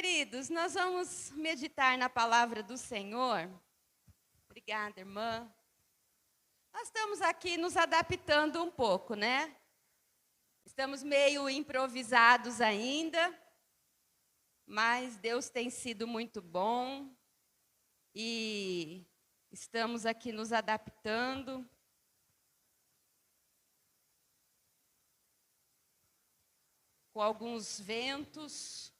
Queridos, nós vamos meditar na palavra do Senhor. Obrigada, irmã. Nós estamos aqui nos adaptando um pouco, né? Estamos meio improvisados ainda, mas Deus tem sido muito bom e estamos aqui nos adaptando. Com alguns ventos,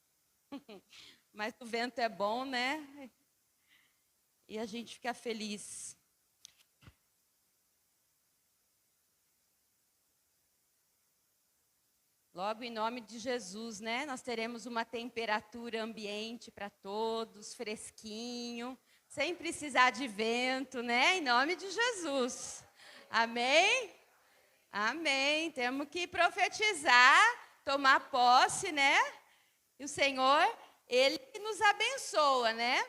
mas o vento é bom, né? E a gente fica feliz. Logo em nome de Jesus, né? Nós teremos uma temperatura ambiente para todos, fresquinho, sem precisar de vento, né? Em nome de Jesus. Amém? Amém. Temos que profetizar, tomar posse, né? E o Senhor, Ele nos abençoa, né?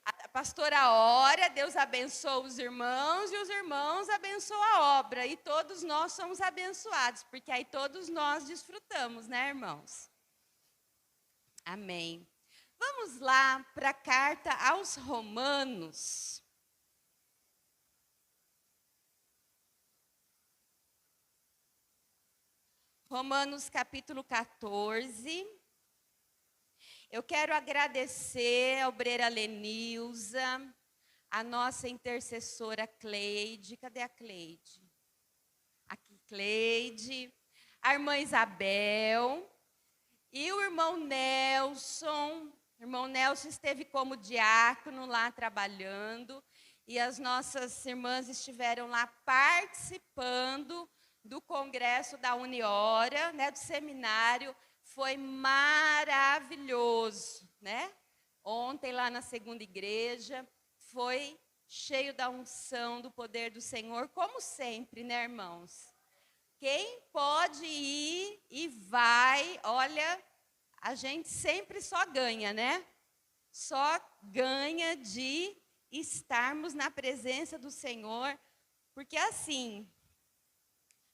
A pastora ora, Deus abençoa os irmãos e os irmãos abençoam a obra. E todos nós somos abençoados, porque aí todos nós desfrutamos, né, irmãos? Amém. Vamos lá para a carta aos Romanos. Romanos capítulo 14. Eu quero agradecer a obreira Lenilza, a nossa intercessora Cleide. Cadê a Cleide? Aqui, Cleide. A irmã Isabel. E o irmão Nelson. O irmão Nelson esteve como diácono lá trabalhando. E as nossas irmãs estiveram lá participando do congresso da Uniora, né, do seminário. Foi maravilhoso, né? Ontem lá na segunda igreja, foi cheio da unção, do poder do Senhor, como sempre, né, irmãos? Quem pode ir e vai, olha, a gente sempre só ganha, né? Só ganha de estarmos na presença do Senhor, porque assim,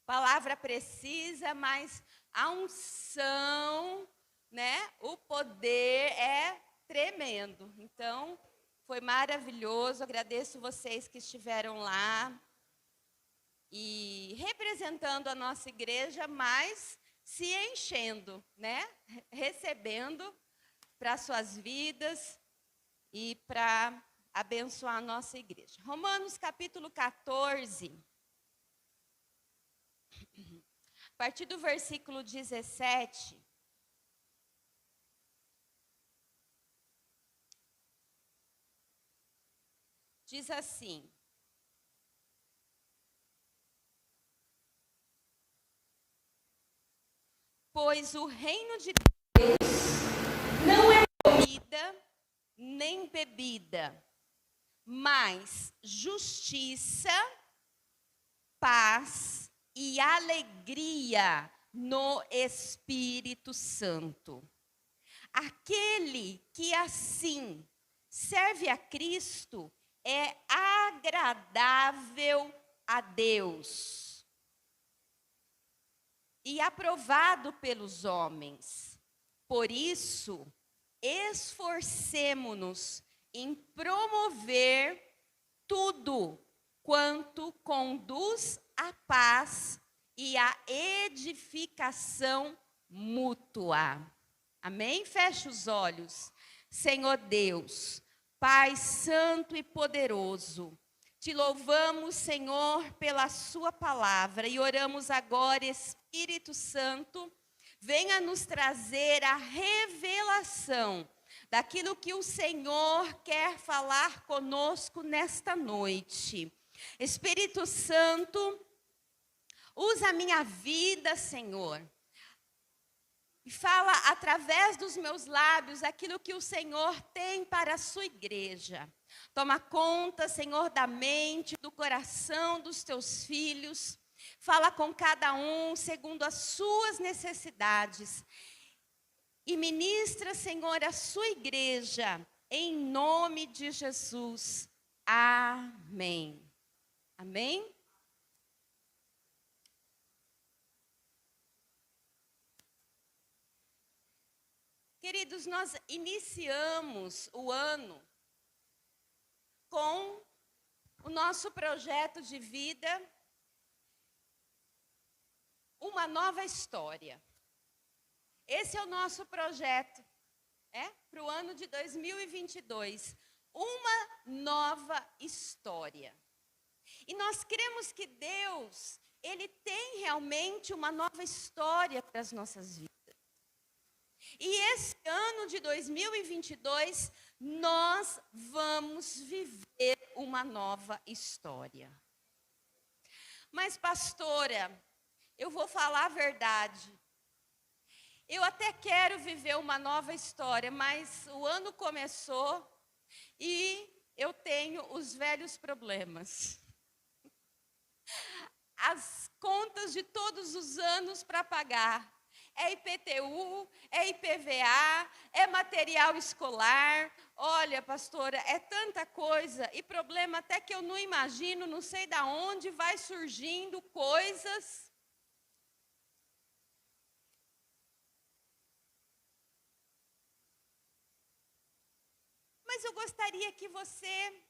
palavra precisa, mas a unção, né? O poder é tremendo. Então, foi maravilhoso. Agradeço vocês que estiveram lá e representando a nossa igreja, mas se enchendo, né? Recebendo para suas vidas e para abençoar a nossa igreja. Romanos capítulo 14. A partir do versículo 17, diz assim: pois o reino de Deus não é comida nem bebida, mas justiça, paz e alegria no Espírito Santo. Aquele que assim serve a Cristo é agradável a Deus e aprovado pelos homens. Por isso, esforcemo-nos em promover tudo quanto conduz à paz e à edificação mútua. Amém? Feche os olhos. Senhor Deus, Pai santo e poderoso, te louvamos, Senhor, pela sua palavra e oramos agora, Espírito Santo, venha nos trazer a revelação daquilo que o Senhor quer falar conosco nesta noite. Espírito Santo, usa a minha vida, Senhor, e fala através dos meus lábios aquilo que o Senhor tem para a sua igreja. Toma conta, Senhor, da mente, do coração dos teus filhos. Fala com cada um segundo as suas necessidades. E ministra, Senhor, a sua igreja, em nome de Jesus. Amém. Amém? Queridos, nós iniciamos o ano com o nosso projeto de vida, uma nova história. Esse é o nosso projeto, para o ano de 2022. Uma nova história. E nós cremos que Deus, Ele tem realmente uma nova história para as nossas vidas. E esse ano de 2022, nós vamos viver uma nova história. Mas, pastora, eu vou falar a verdade. Eu até quero viver uma nova história, mas o ano começou e eu tenho os velhos problemas. As contas de todos os anos para pagar. É IPTU, é IPVA, é material escolar. Olha, pastora, é tanta coisa e problema até que eu não imagino, não sei de onde vai surgindo coisas. Mas eu gostaria que você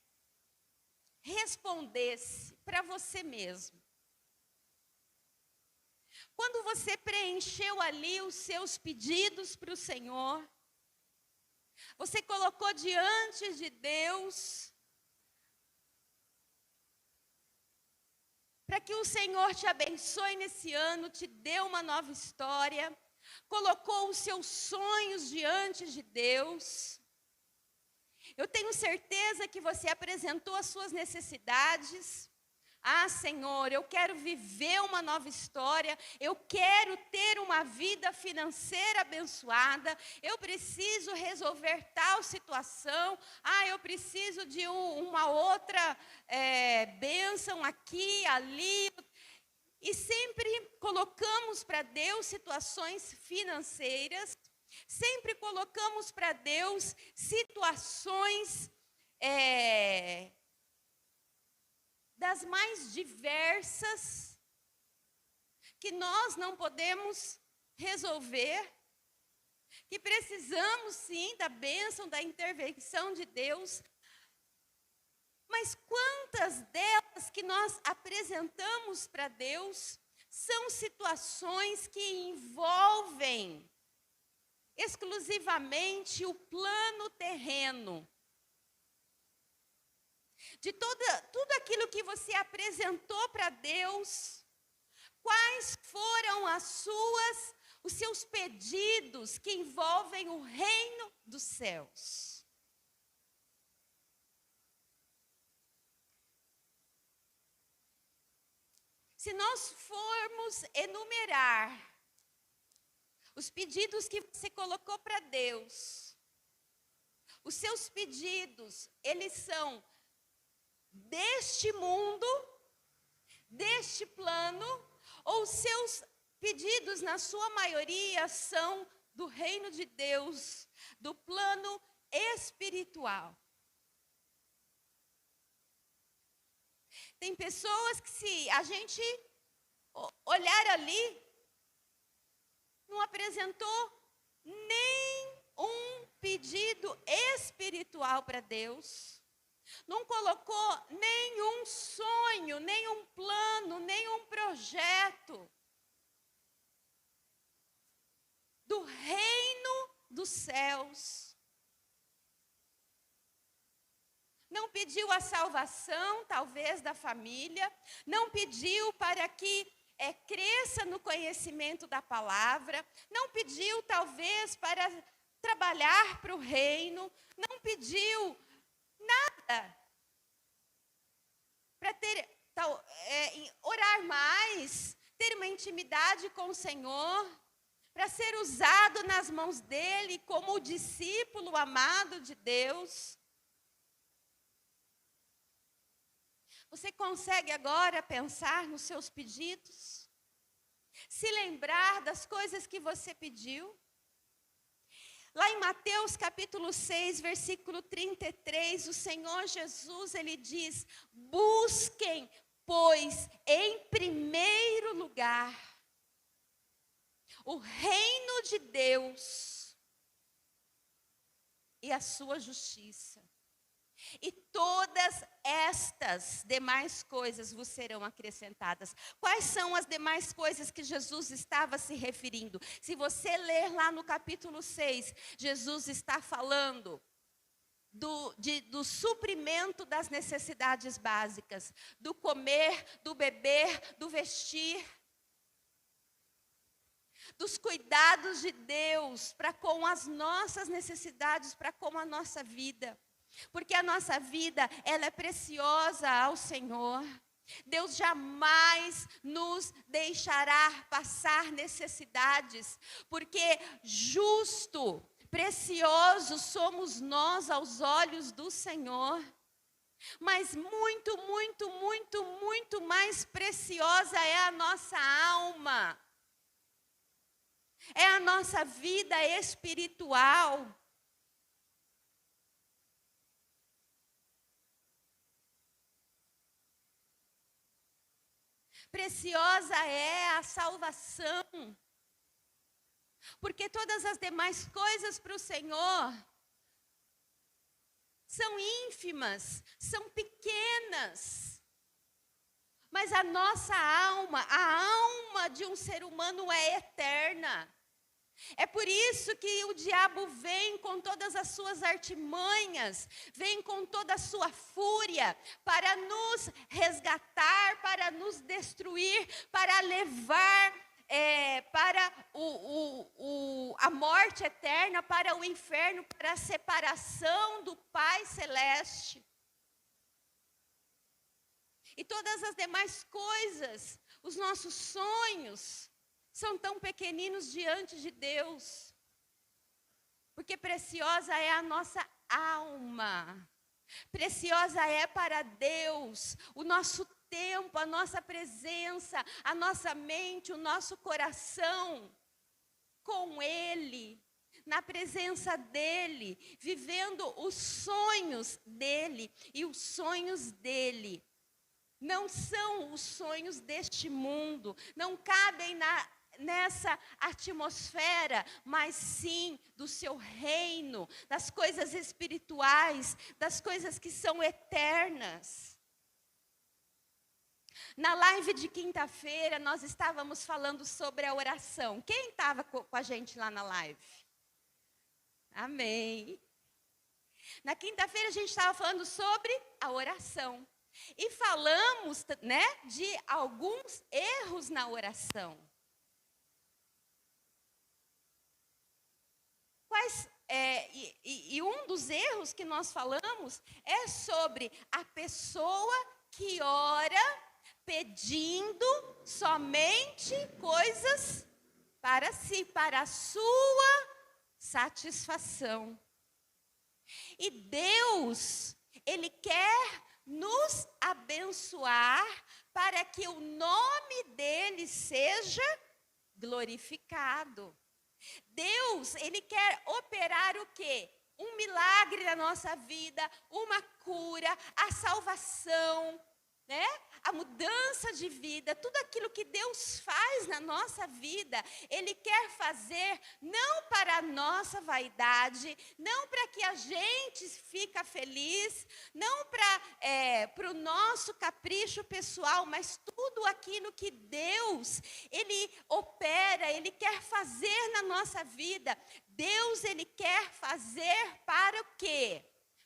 respondesse para você mesmo. Quando você preencheu ali os seus pedidos para o Senhor, você colocou diante de Deus, para que o Senhor te abençoe nesse ano, te dê uma nova história, colocou os seus sonhos diante de Deus. Eu tenho certeza que você apresentou as suas necessidades. Ah, Senhor, eu quero viver uma nova história, eu quero ter uma vida financeira abençoada, eu preciso resolver tal situação, eu preciso de uma outra bênção aqui, ali. E sempre colocamos para Deus situações financeiras, sempre colocamos para Deus situações das mais diversas, que nós não podemos resolver, que precisamos sim da bênção, da intervenção de Deus. Mas quantas delas que nós apresentamos para Deus são situações que envolvem exclusivamente o plano terreno? De tudo aquilo que você apresentou para Deus, quais foram os seus pedidos que envolvem o reino dos céus? Se nós formos enumerar os pedidos que você colocou para Deus, os seus pedidos, eles são deste mundo, deste plano, ou seus pedidos, na sua maioria, são do reino de Deus, do plano espiritual. Tem pessoas que, se a gente olhar ali, não apresentou nem um pedido espiritual para Deus. Não colocou nenhum sonho, nenhum plano, nenhum projeto do reino dos céus. Não pediu a salvação, talvez, da família. Não pediu para que cresça no conhecimento da palavra. Não pediu, talvez, para trabalhar para o reino. Não pediu nada para orar mais, ter uma intimidade com o Senhor, para ser usado nas mãos dele como o discípulo amado de Deus. Você consegue agora pensar nos seus pedidos? Se lembrar das coisas que você pediu? Lá em Mateus capítulo 6, versículo 33, o Senhor Jesus, ele diz: busquem, pois, em primeiro lugar, o reino de Deus e a sua justiça. E todas estas demais coisas vos serão acrescentadas. Quais são as demais coisas que Jesus estava se referindo? Se você ler lá no capítulo 6, Jesus está falando do suprimento das necessidades básicas, do comer, do beber, do vestir, dos cuidados de Deus para com as nossas necessidades, para com a nossa vida. Porque a nossa vida, ela é preciosa ao Senhor. Deus jamais nos deixará passar necessidades, porque justo, precioso somos nós aos olhos do Senhor. Mas muito, muito, muito, muito mais preciosa é a nossa alma. É a nossa vida espiritual. Preciosa é a salvação, porque todas as demais coisas para o Senhor são ínfimas, são pequenas. Mas a nossa alma, a alma de um ser humano é eterna. É por isso que o diabo vem com todas as suas artimanhas, vem com toda a sua fúria para nos resgatar, para nos destruir, para levar para a morte eterna, para o inferno, para a separação do Pai Celeste. E todas as demais coisas, os nossos sonhos, são tão pequeninos diante de Deus, porque preciosa é a nossa alma, preciosa é para Deus o nosso tempo, a nossa presença, a nossa mente, o nosso coração com Ele, na presença dEle, vivendo os sonhos dEle, e os sonhos dEle não são os sonhos deste mundo, não cabem nessa atmosfera, mas sim do seu reino, das coisas espirituais, das coisas que são eternas. Na live de quinta-feira, nós estávamos falando sobre a oração. Quem estava com a gente lá na live? Amém. Na quinta-feira, a gente estava falando sobre a oração. E falamos, né, de alguns erros na oração. E um dos erros que nós falamos é sobre a pessoa que ora pedindo somente coisas para si, para a sua satisfação. E Deus, Ele quer nos abençoar para que o nome dEle seja glorificado. Deus, Ele quer operar o quê? Um milagre na nossa vida, uma cura, a salvação, né? A mudança de vida, tudo aquilo que Deus faz na nossa vida, Ele quer fazer não para a nossa vaidade, não para que a gente fique feliz, não para o nosso capricho pessoal, mas tudo aquilo que Deus, Ele opera, Ele quer fazer na nossa vida. Deus, Ele quer fazer para o quê?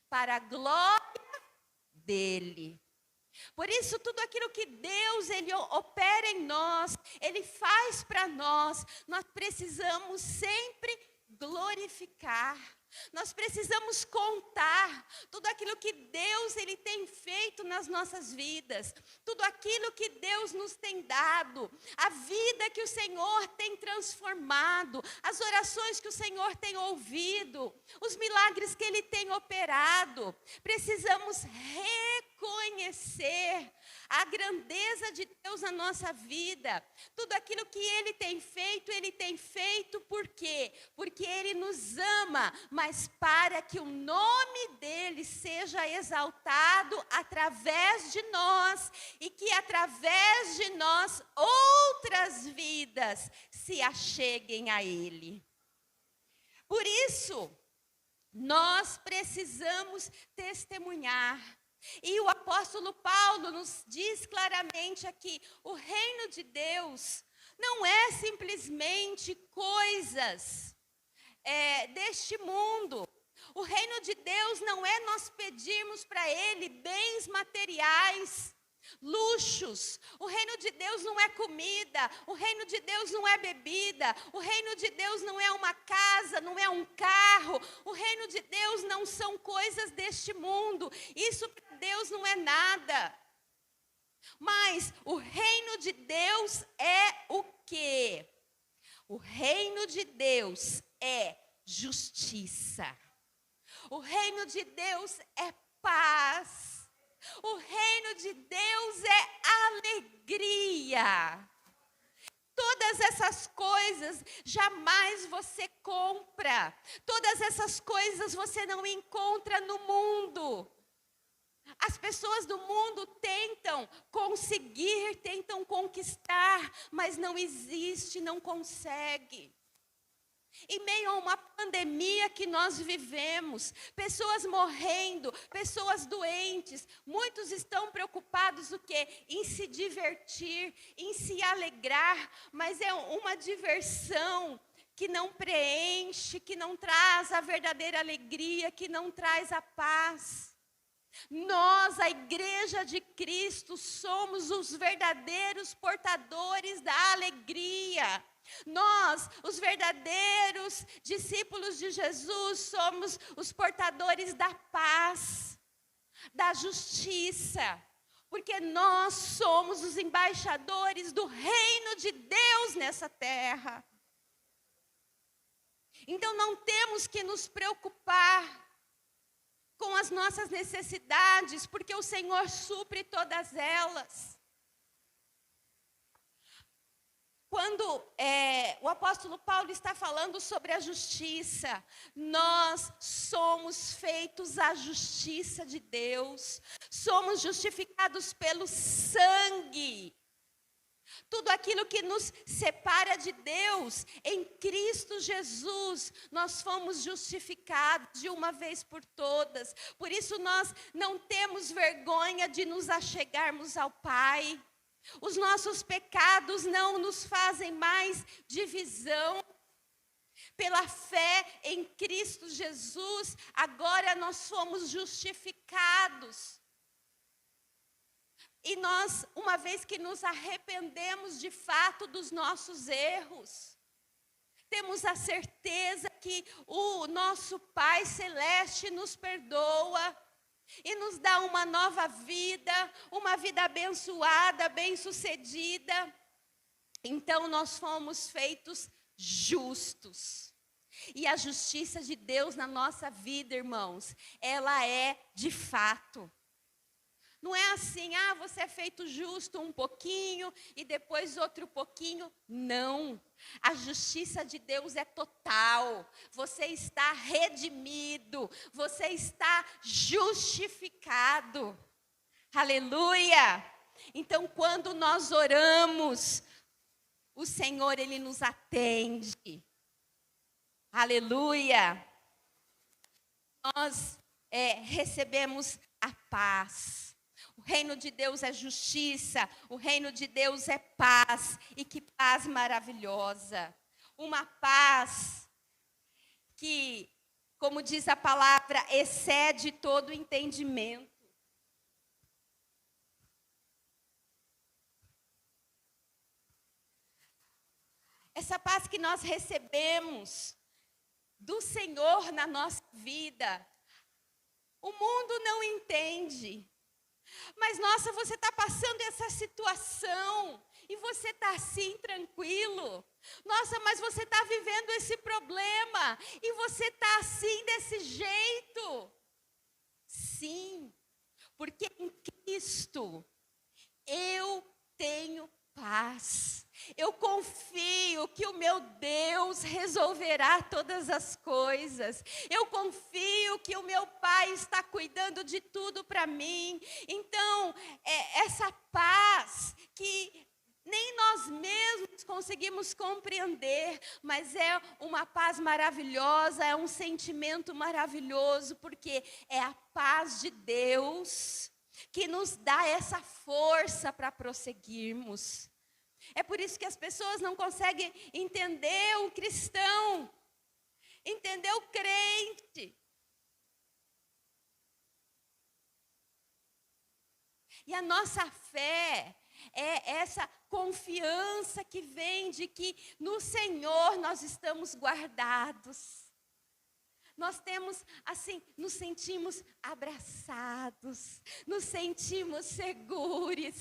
Para a glória dEle. Por isso, tudo aquilo que Deus, Ele opera em nós, Ele faz para nós precisamos sempre glorificar. Nós precisamos contar tudo aquilo que Deus, Ele tem feito nas nossas vidas, tudo aquilo que Deus nos tem dado, a vida que o Senhor tem transformado, as orações que o Senhor tem ouvido, os milagres que Ele tem operado. Precisamos reconhecer a grandeza de Deus na nossa vida, tudo aquilo que Ele tem feito por quê? Porque Ele nos ama, mas para que o nome dEle seja exaltado através de nós, e que através de nós outras vidas se acheguem a Ele. Por isso, Nós precisamos testemunhar. E o apóstolo Paulo nos diz claramente aqui: o reino de Deus não é simplesmente coisas deste mundo. O reino de Deus não é nós pedirmos para Ele bens materiais, luxos. O reino de Deus não é comida, o reino de Deus não é bebida, o reino de Deus não é uma casa, não é um carro. O reino de Deus não são coisas deste mundo. Isso para Deus não é nada. Mas o reino de Deus é o quê? O reino de Deus é justiça. O reino de Deus é paz. O reino de Deus é alegria. Todas essas coisas jamais você compra. Todas essas coisas você não encontra no mundo. As pessoas do mundo tentam conseguir, tentam conquistar, mas não existe, não consegue. Em meio a uma pandemia que nós vivemos, pessoas morrendo, pessoas doentes, muitos estão preocupados o quê? Em se divertir, em se alegrar, mas é uma diversão que não preenche, que não traz a verdadeira alegria, que não traz a paz. Nós, a Igreja de Cristo, somos os verdadeiros portadores da alegria. Nós, os verdadeiros discípulos de Jesus, somos os portadores da paz, da justiça, porque nós somos os embaixadores do reino de Deus nessa terra. Então não temos que nos preocupar com as nossas necessidades, porque o Senhor supre todas elas. Quando o apóstolo Paulo está falando sobre a justiça, nós somos feitos à justiça de Deus, somos justificados pelo sangue. Tudo aquilo que nos separa de Deus, em Cristo Jesus, nós fomos justificados de uma vez por todas. Por isso nós não temos vergonha de nos achegarmos ao Pai. Os nossos pecados não nos fazem mais divisão. Pela fé em Cristo Jesus, agora nós somos justificados. E nós, uma vez que nos arrependemos de fato dos nossos erros, temos a certeza que o nosso Pai Celeste nos perdoa e nos dá uma nova vida, uma vida abençoada, bem-sucedida. Então nós fomos feitos justos. E a justiça de Deus na nossa vida, irmãos, ela é de fato. Não é assim, você é feito justo um pouquinho e depois outro pouquinho. Não. A justiça de Deus é total. Você está redimido. Você está justificado. Aleluia. Então, quando nós oramos, o Senhor, Ele nos atende. Aleluia. Nós recebemos a paz. O reino de Deus é justiça, o reino de Deus é paz, e que paz maravilhosa. Uma paz que, como diz a palavra, excede todo o entendimento. Essa paz que nós recebemos do Senhor na nossa vida, o mundo não entende. Mas, nossa, você está passando essa situação e você está assim, tranquilo. Nossa, mas você está vivendo esse problema e você está assim, desse jeito. Sim, porque em Cristo eu tenho paz. Eu confio que o meu Deus resolverá todas as coisas. Eu confio que o meu Pai está cuidando de tudo para mim. Então, essa paz que Nem nós mesmos conseguimos compreender, mas é uma paz maravilhosa, é um sentimento maravilhoso, porque é a paz de Deus que nos dá essa força para prosseguirmos. É por isso que as pessoas não conseguem entender o cristão, entender o crente. E a nossa fé é essa confiança que vem de que no Senhor nós estamos guardados. Nós temos, assim, nos sentimos abraçados, nos sentimos seguros,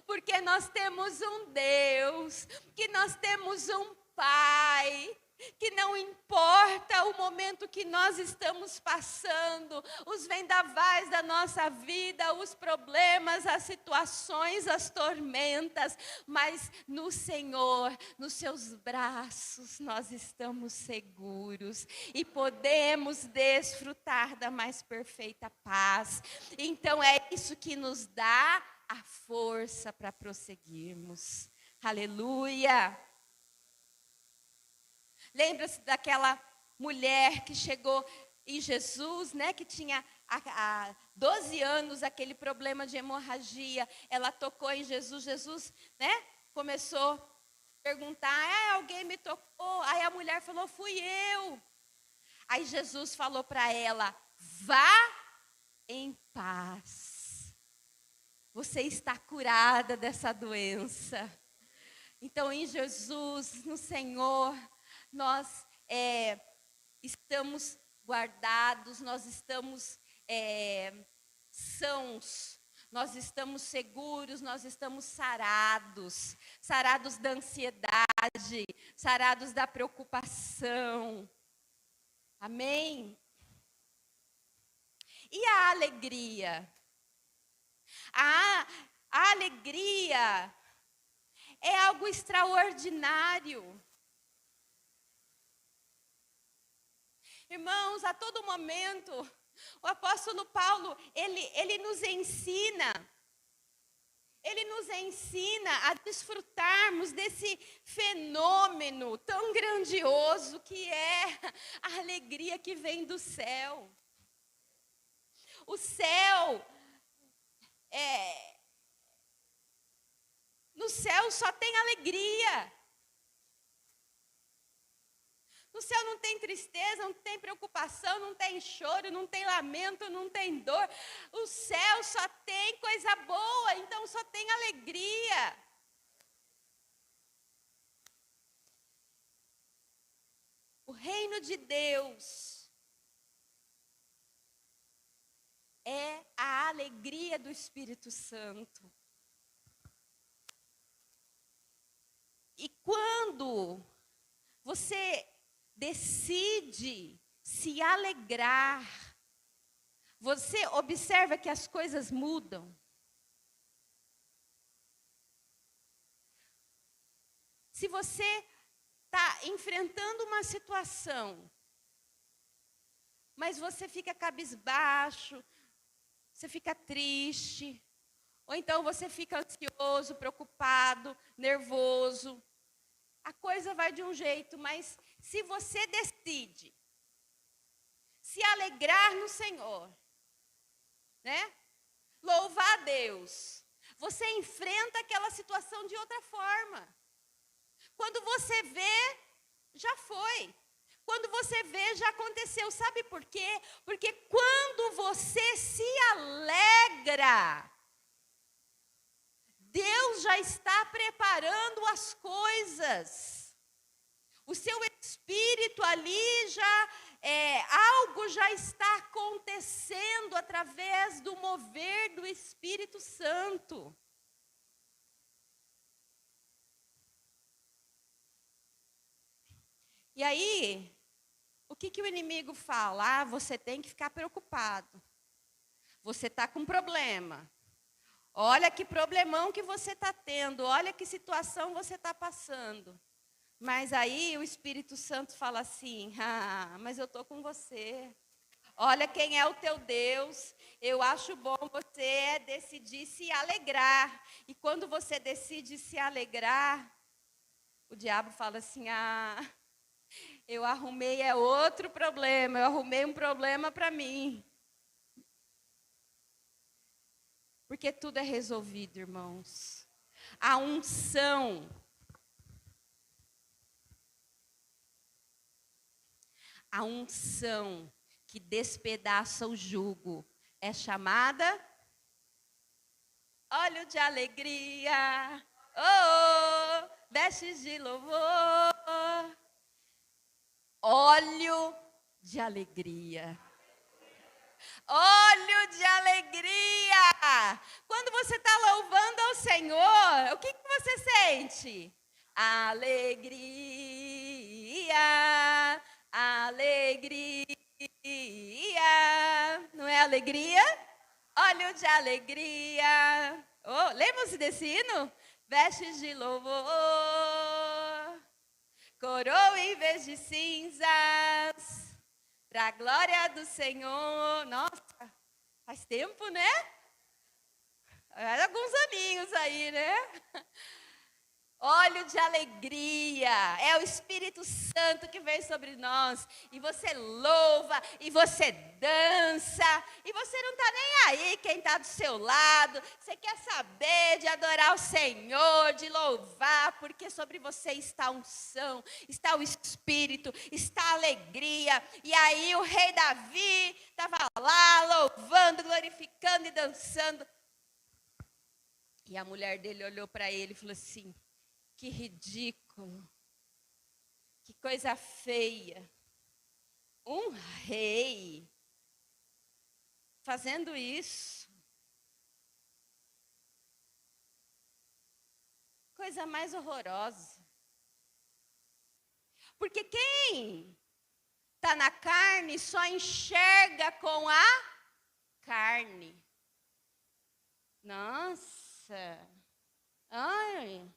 porque nós temos um Deus, que nós temos um Pai, que não importa o momento que nós estamos passando, os vendavais da nossa vida, os problemas, as situações, as tormentas, mas no Senhor, nos seus braços, nós estamos seguros e podemos desfrutar da mais perfeita paz. Então é isso que nos dá a força para prosseguirmos. Aleluia! Lembra-se daquela mulher que chegou em Jesus, né, que tinha há 12 anos aquele problema de hemorragia. Ela tocou em Jesus, Jesus, né, começou a perguntar, alguém me tocou? Aí a mulher falou, fui eu. Aí Jesus falou para ela, vá em paz. Você está curada dessa doença. Então, em Jesus, no Senhor, nós estamos guardados, nós estamos sãos, nós estamos seguros, nós estamos sarados, sarados da ansiedade, sarados da preocupação. Amém? E a alegria? A alegria é algo extraordinário. Irmãos, a todo momento, o apóstolo Paulo, ele nos ensina a desfrutarmos desse fenômeno tão grandioso que é a alegria que vem do céu. O céu, no céu só tem alegria. No céu não tem tristeza, não tem preocupação, não tem choro, não tem lamento, não tem dor. O céu só tem coisa boa, então só tem alegria. O reino de Deus é a alegria do Espírito Santo. E quando você decide se alegrar, você observa que as coisas mudam. Se você está enfrentando uma situação, mas você fica cabisbaixo, você fica triste, ou então você fica ansioso, preocupado, nervoso, a coisa vai de um jeito, mas se você decide se alegrar no Senhor, né? Louvar a Deus, você enfrenta aquela situação de outra forma. Quando você vê, já foi. Quando você vê, já aconteceu. Sabe por quê? Porque quando você se alegra, Deus já está preparando as coisas. O seu espírito ali algo já está acontecendo através do mover do Espírito Santo. E aí, o que o inimigo fala? Você tem que ficar preocupado. Você está com problema. Olha que problemão que você está tendo, olha que situação você está passando. Mas aí o Espírito Santo fala assim, mas eu estou com você. Olha quem é o teu Deus. Eu acho bom você decidir se alegrar. E quando você decide se alegrar, o diabo fala assim: ah, eu arrumei outro problema, eu arrumei um problema para mim. Porque tudo é resolvido, irmãos. A unção. A unção que despedaça o jugo é chamada óleo de alegria. Oh, vestes de louvor. Óleo de alegria. Óleo de alegria. Quando você está louvando ao Senhor, o que você sente? Alegria, alegria. Não é alegria? Óleo de alegria. Oh, lembram-se desse hino? Vestes de louvor, coroa em vez de cinzas, pra glória do Senhor. Nossa, faz tempo, né? Alguns aninhos aí, né? Óleo de alegria, é o Espírito Santo que vem sobre nós, e você louva, e você dança, e você não está nem aí quem está do seu lado, você quer saber de adorar o Senhor, de louvar, porque sobre você está a unção, está o Espírito, está a alegria, e aí o rei Davi estava lá louvando, glorificando e dançando, e a mulher dele olhou para ele e falou assim: que ridículo, que coisa feia, um rei fazendo isso, coisa mais horrorosa, porque quem está na carne só enxerga com a carne. Nossa, ai...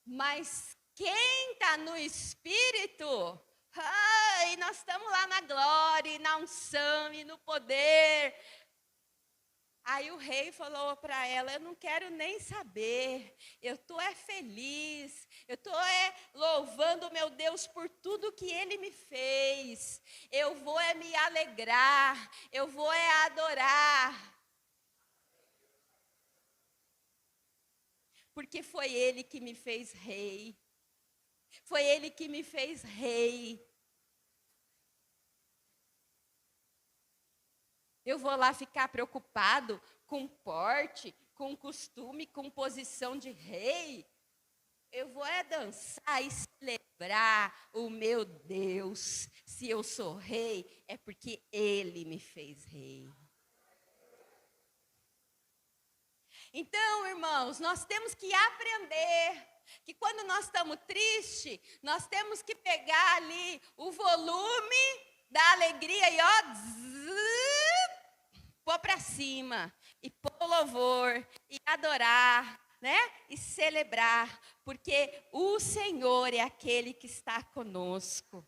Mas quem está no Espírito, ai, nós estamos lá na glória, e na unção e no poder. Aí o rei falou para ela: eu não quero nem saber, eu estou feliz, eu estou louvando o meu Deus por tudo que Ele me fez. Eu vou me alegrar, eu vou adorar. Porque foi Ele que me fez rei. Foi Ele que me fez rei. Eu vou lá ficar preocupado com porte, com costume, com posição de rei. Eu vou dançar e celebrar o meu Deus. Se eu sou rei, é porque Ele me fez rei. Então, irmãos, nós temos que aprender que quando nós estamos tristes, nós temos que pegar ali o volume da alegria e pôr para cima, e pôr louvor, e adorar, né? E celebrar, porque o Senhor é aquele que está conosco.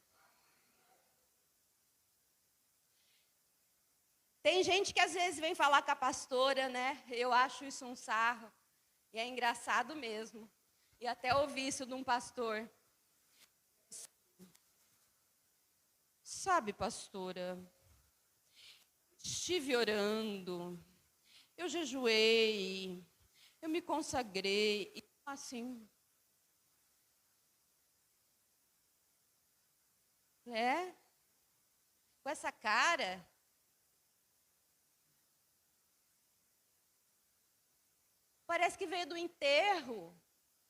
Tem gente que às vezes vem falar com a pastora, né? Eu acho isso um sarro. E é engraçado mesmo. E até ouvi isso de um pastor. Sabe, pastora, estive orando, eu jejuei, eu me consagrei, e assim. Com essa cara. Parece que veio do enterro,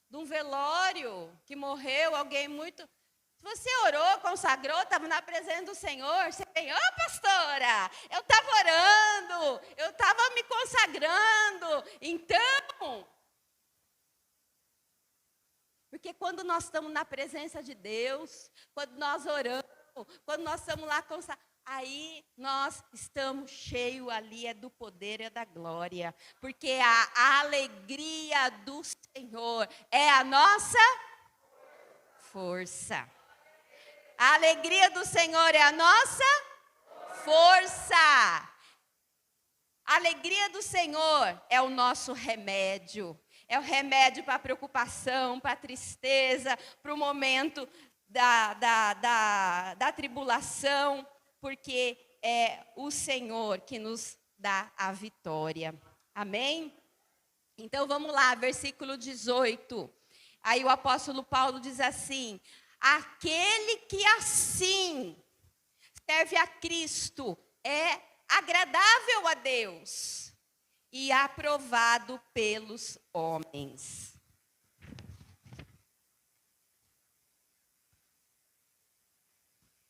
de um velório, que morreu alguém muito... Você orou, consagrou, estava na presença do Senhor, você vem: ô pastora, eu estava orando, eu estava me consagrando. Então, porque quando nós estamos na presença de Deus, quando nós oramos, quando nós estamos lá consagrando, aí nós estamos cheios ali, é do poder, é da glória. Porque a alegria do Senhor é a nossa força. A alegria do Senhor é a nossa força. A alegria do Senhor é o nosso remédio. É o remédio para a preocupação, para a tristeza, para o momento da tribulação, porque é o Senhor que nos dá a vitória. Amém? Então vamos lá, versículo 18. Aí o apóstolo Paulo diz assim: aquele que assim serve a Cristo é agradável a Deus e aprovado pelos homens.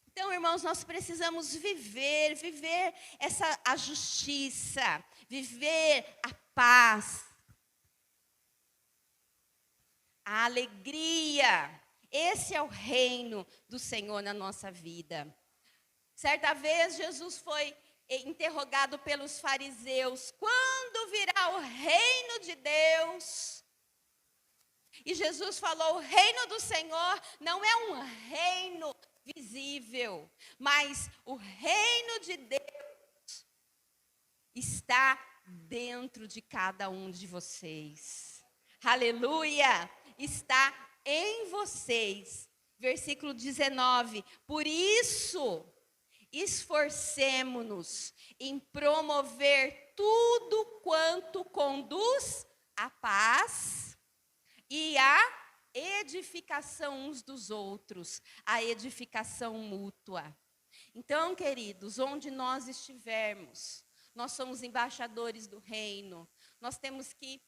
Então, irmãos, nós precisamos viver a justiça, viver a paz, a alegria. Esse é o reino do Senhor na nossa vida. Certa vez, Jesus foi interrogado pelos fariseus: quando virá o reino de Deus? E Jesus falou: o reino do Senhor não é um reino visível, mas o reino de Deus está dentro de cada um de vocês. Aleluia! Está em vocês. Versículo 19. Por isso, esforcemo-nos em promover tudo quanto conduz à paz e à edificação uns dos outros, a edificação mútua. Então, queridos, onde nós estivermos, nós somos embaixadores do reino. Nós temos que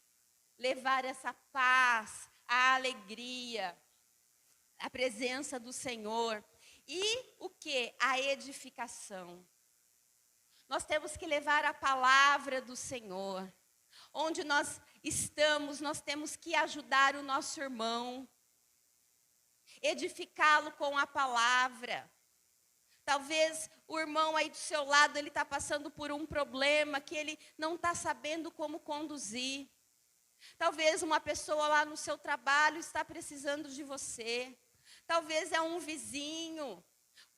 levar essa paz, a alegria, a presença do Senhor. E o que? A edificação. Nós temos que levar a palavra do Senhor. Onde nós estamos, nós temos que ajudar o nosso irmão, edificá-lo com a palavra. Talvez o irmão aí do seu lado, ele está passando por um problema que ele não está sabendo como conduzir. Talvez uma pessoa lá no seu trabalho está precisando de você. Talvez é um vizinho.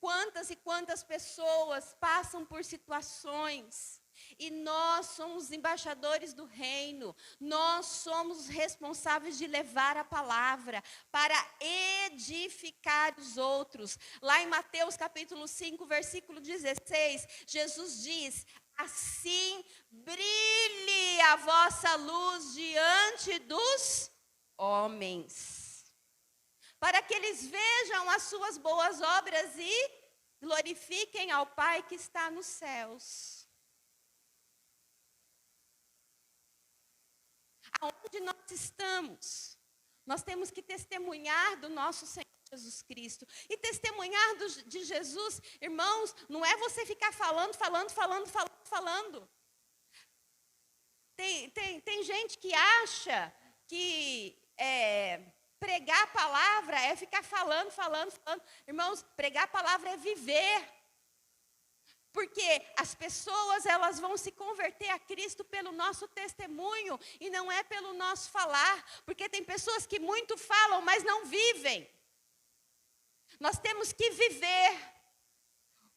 Quantas e quantas pessoas passam por situações. E nós somos embaixadores do reino. Nós somos responsáveis de levar a palavra para edificar os outros. Lá em Mateus capítulo 5, versículo 16, Jesus diz: assim brilhe a vossa luz diante dos homens, para que eles vejam as suas boas obras e glorifiquem ao Pai que está nos céus. Aonde nós estamos, nós temos que testemunhar do nosso Senhor Jesus Cristo. E testemunhar de Jesus, irmãos, não é você ficar falando. Tem gente que acha que pregar a palavra é ficar falando. Irmãos, pregar a palavra é viver. Porque as pessoas, elas vão se converter a Cristo pelo nosso testemunho e não é pelo nosso falar. Porque tem pessoas que muito falam, mas não vivem. Nós temos que viver.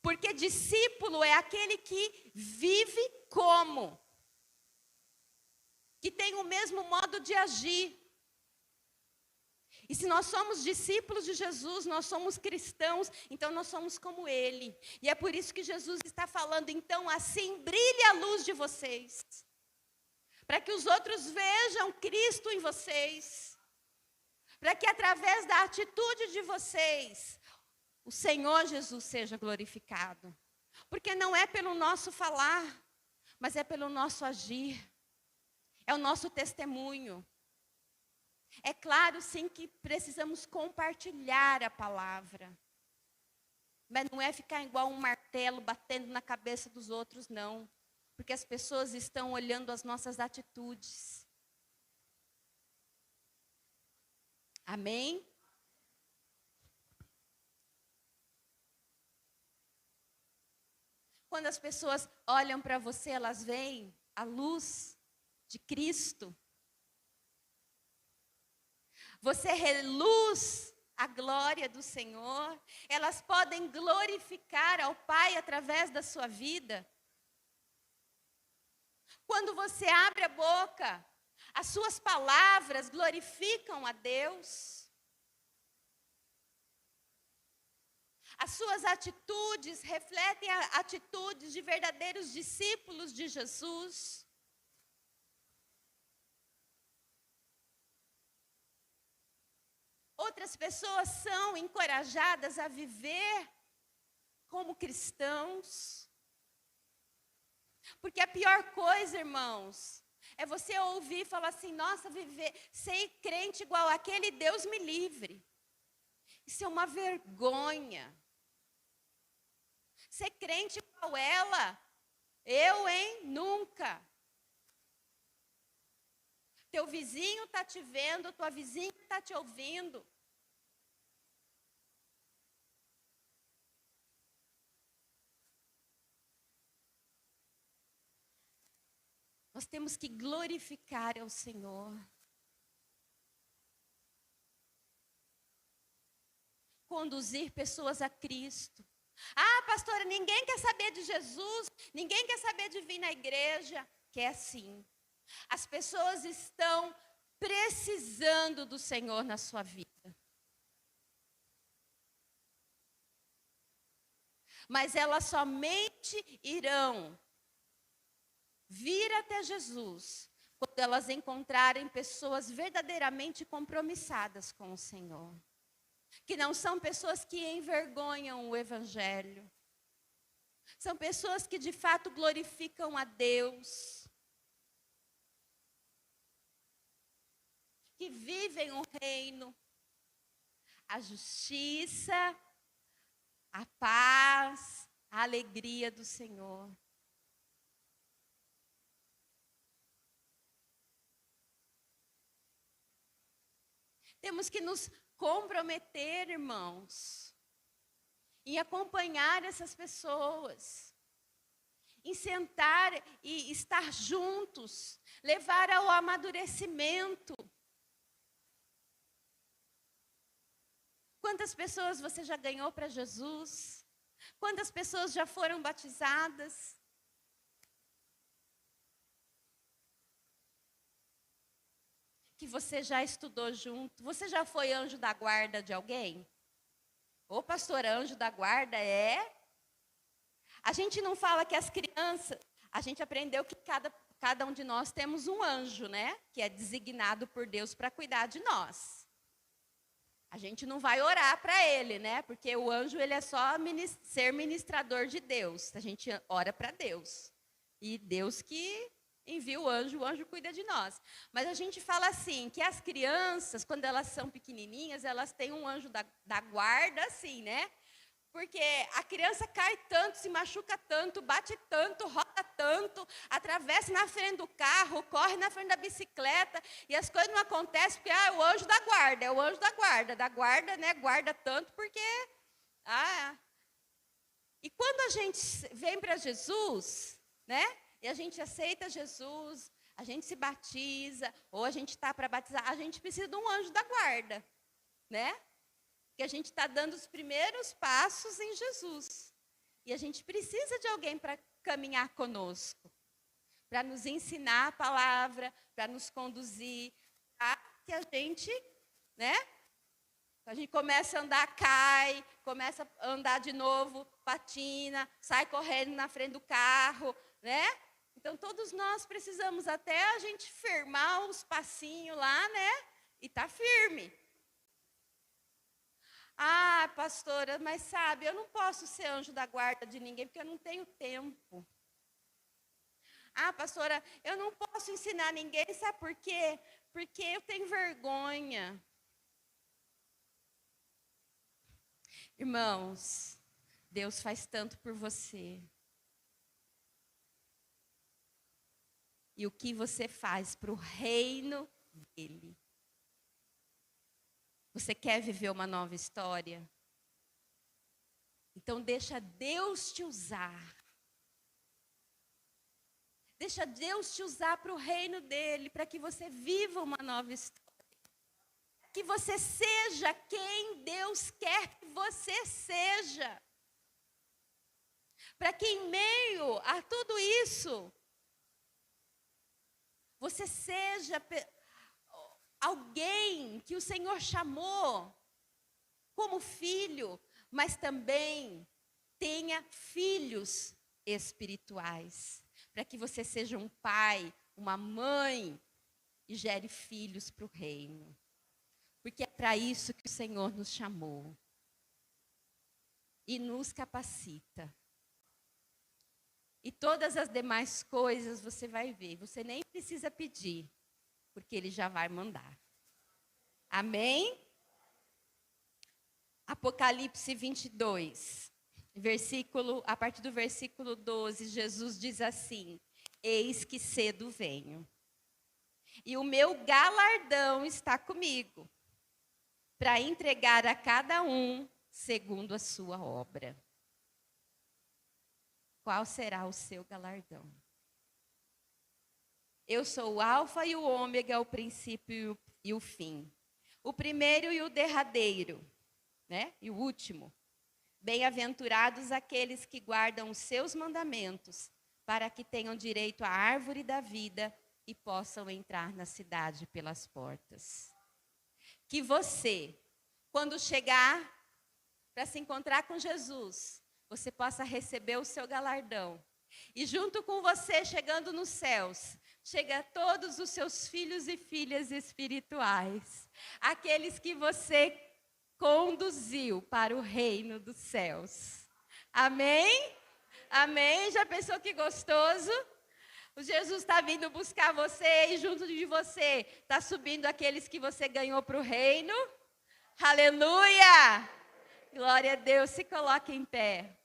Porque discípulo é aquele que vive como? Que tem o mesmo modo de agir. E se nós somos discípulos de Jesus, nós somos cristãos, então nós somos como Ele. E é por isso que Jesus está falando, então assim brilhe a luz de vocês. Para que os outros vejam Cristo em vocês. Para que através da atitude de vocês, o Senhor Jesus seja glorificado. Porque não é pelo nosso falar, mas é pelo nosso agir. É o nosso testemunho. É claro, sim, que precisamos compartilhar a palavra. Mas não é ficar igual um martelo batendo na cabeça dos outros, não. Porque as pessoas estão olhando as nossas atitudes. Amém? Quando as pessoas olham para você, elas veem a luz de Cristo. Você reluz a glória do Senhor, elas podem glorificar ao Pai através da sua vida. Quando você abre a boca, as suas palavras glorificam a Deus. As suas atitudes refletem atitudes de verdadeiros discípulos de Jesus. Outras pessoas são encorajadas a viver como cristãos. Porque a pior coisa, irmãos, é você ouvir e falar assim: nossa, ser crente igual aquele, Deus me livre. Isso é uma vergonha. Ser crente igual ela, eu, hein? Nunca. Teu vizinho está te vendo, tua vizinha está te ouvindo. Nós temos que glorificar ao Senhor. Conduzir pessoas a Cristo. Ah, pastora, ninguém quer saber de Jesus, ninguém quer saber de vir na igreja. Quer sim. As pessoas estão precisando do Senhor na sua vida. Mas elas somente irão vir até Jesus quando elas encontrarem pessoas verdadeiramente compromissadas com o Senhor. Que não são pessoas que envergonham o Evangelho. São pessoas que de fato glorificam a Deus. Que vivem o reino, a justiça, a paz, a alegria do Senhor. Temos que nos comprometer, irmãos, em acompanhar essas pessoas, em sentar e estar juntos, levar ao amadurecimento. Quantas pessoas você já ganhou para Jesus? Quantas pessoas já foram batizadas? Que você já estudou junto? Você já foi anjo da guarda de alguém? Ô, pastor, anjo da guarda é? A gente não fala que as crianças, a gente aprendeu que cada um de nós temos um anjo, né? Que é designado por Deus para cuidar de nós. A gente não vai orar para ele, né? Porque o anjo, ele é só ser ministrador de Deus. A gente ora para Deus. E Deus que envia o anjo cuida de nós. Mas a gente fala assim, que as crianças, quando elas são pequenininhas, elas têm um anjo da guarda, assim, né? Porque a criança cai tanto, se machuca tanto, bate tanto, roda tanto, atravessa na frente do carro, corre na frente da bicicleta, e as coisas não acontecem porque é o anjo da guarda, é o anjo da guarda, né? Guarda tanto porque... E quando a gente vem para Jesus, né? E a gente aceita Jesus, a gente se batiza, ou a gente está para batizar, a gente precisa de um anjo da guarda, né? Porque a gente está dando os primeiros passos em Jesus. E a gente precisa de alguém para caminhar conosco, para nos ensinar a palavra, para nos conduzir, para que a gente, né? A gente começa a andar, cai, começa a andar de novo, patina, sai correndo na frente do carro, né? Então, todos nós precisamos até a gente firmar os passinhos lá, né? E tá firme. Ah, pastora, mas sabe, eu não posso ser anjo da guarda de ninguém porque eu não tenho tempo. Ah, pastora, eu não posso ensinar ninguém, sabe por quê? Porque eu tenho vergonha. Irmãos, Deus faz tanto por você. E o que você faz para o reino dele? Você quer viver uma nova história? Então deixa Deus te usar. Deixa Deus te usar para o reino dele, para que você viva uma nova história. que você seja quem Deus quer que você seja. Para que em meio a tudo isso, você seja alguém que o Senhor chamou como filho, mas também tenha filhos espirituais. Para que você seja um pai, uma mãe e gere filhos para o reino. Porque é para isso que o Senhor nos chamou e nos capacita. E todas as demais coisas você vai ver, você nem precisa pedir, porque Ele já vai mandar. Amém? Apocalipse 22, a partir do versículo 12, Jesus diz assim: eis que cedo venho, e o meu galardão está comigo, para entregar a cada um segundo a sua obra. Qual será o seu galardão? Eu sou o alfa e o ômega, o princípio e o fim. O primeiro e o derradeiro, né? E o último. Bem-aventurados aqueles que guardam os seus mandamentos, para que tenham direito à árvore da vida e possam entrar na cidade pelas portas. Que você, quando chegar para se encontrar com Jesus, você possa receber o seu galardão. E junto com você, chegando nos céus, chega todos os seus filhos e filhas espirituais. Aqueles que você conduziu para o reino dos céus. Amém? Amém? Já pensou que gostoso? O Jesus está vindo buscar você e junto de você está subindo aqueles que você ganhou para o reino. Aleluia! Glória a Deus, se coloque em pé.